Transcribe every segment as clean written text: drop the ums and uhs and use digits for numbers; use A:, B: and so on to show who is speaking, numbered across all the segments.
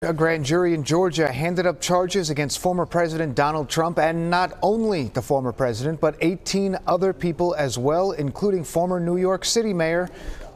A: A grand jury in Georgia handed up charges against former President Donald Trump, and not only the former president, but 18 other people as well, including former New York City Mayor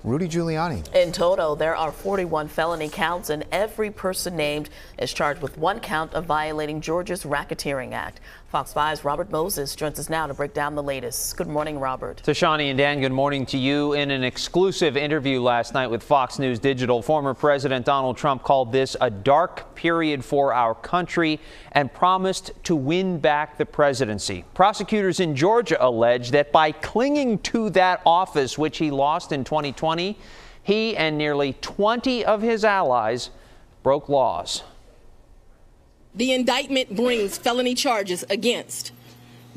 A: Rudy Giuliani.
B: In total, there are 41 felony counts, and every person named is charged with one count of violating Georgia's Racketeering Act. Fox 5's Robert Moses joins us now to break down the latest. Good morning, Robert.
C: So, Shani and Dan, good morning to you. In an exclusive interview last night with Fox News Digital, former President Donald Trump called this a dark period for our country and promised to win back the presidency. Prosecutors in Georgia allege that by clinging to that office, which he lost in 2020, he and nearly 20 of his allies broke laws.
D: The indictment brings felony charges against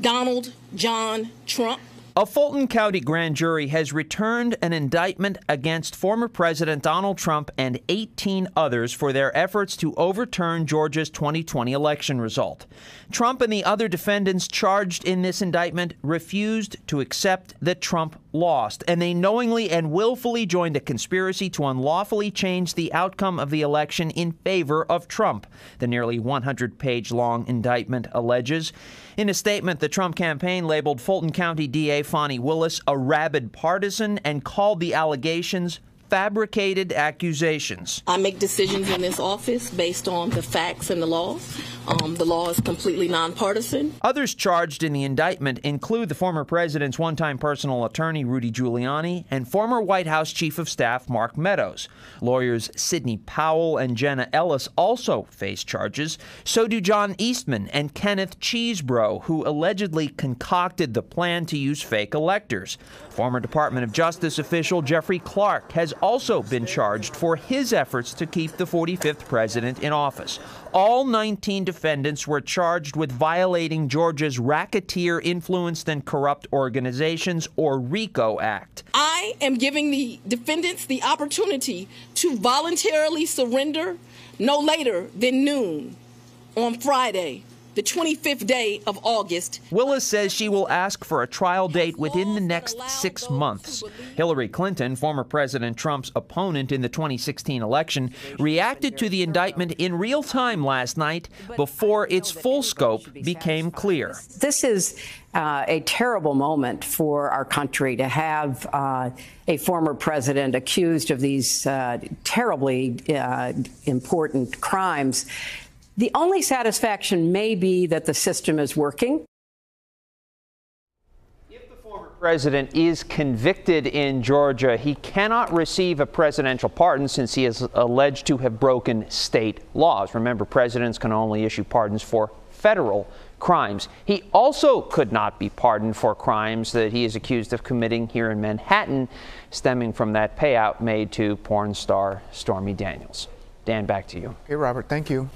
D: Donald John Trump.
C: A Fulton County grand jury has returned an indictment against former President Donald Trump and 18 others for their efforts to overturn Georgia's 2020 election result. Trump and the other defendants charged in this indictment refused to accept that Trump lost, and they knowingly and willfully joined a conspiracy to unlawfully change the outcome of the election in favor of Trump, the nearly 100-page-long indictment alleges. In a statement, the Trump campaign labeled Fulton County DA Fani Willis a rabid partisan and called the allegations fabricated accusations.
D: I make decisions in this office based on the facts and the law. The law is completely nonpartisan.
C: Others charged in the indictment include the former president's one-time personal attorney, Rudy Giuliani, and former White House Chief of Staff, Mark Meadows. Lawyers Sidney Powell and Jenna Ellis also face charges. So do John Eastman and Kenneth Cheesebro, who allegedly concocted the plan to use fake electors. Former Department of Justice official Jeffrey Clark has also been charged for his efforts to keep the 45th president in office. All 19 defendants were charged with violating Georgia's Racketeer Influenced and Corrupt Organizations, or RICO Act.
D: I am giving the defendants the opportunity to voluntarily surrender no later than noon on Friday, the 25th day of August.
C: Willis says she will ask for a trial date within the next 6 months. Hillary Clinton, former President Trump's opponent in the 2016 election, reacted to the indictment in real time last night before its full scope became clear.
E: This is a terrible moment for our country to have a former president accused of these terribly important crimes. The only satisfaction may be that the system is working.
C: If the former president is convicted in Georgia, he cannot receive a presidential pardon since he is alleged to have broken state laws. Remember, presidents can only issue pardons for federal crimes. He also could not be pardoned for crimes that he is accused of committing here in Manhattan, stemming from that payout made to porn star Stormy Daniels. Dan, back to you.
A: Okay, Robert, thank you.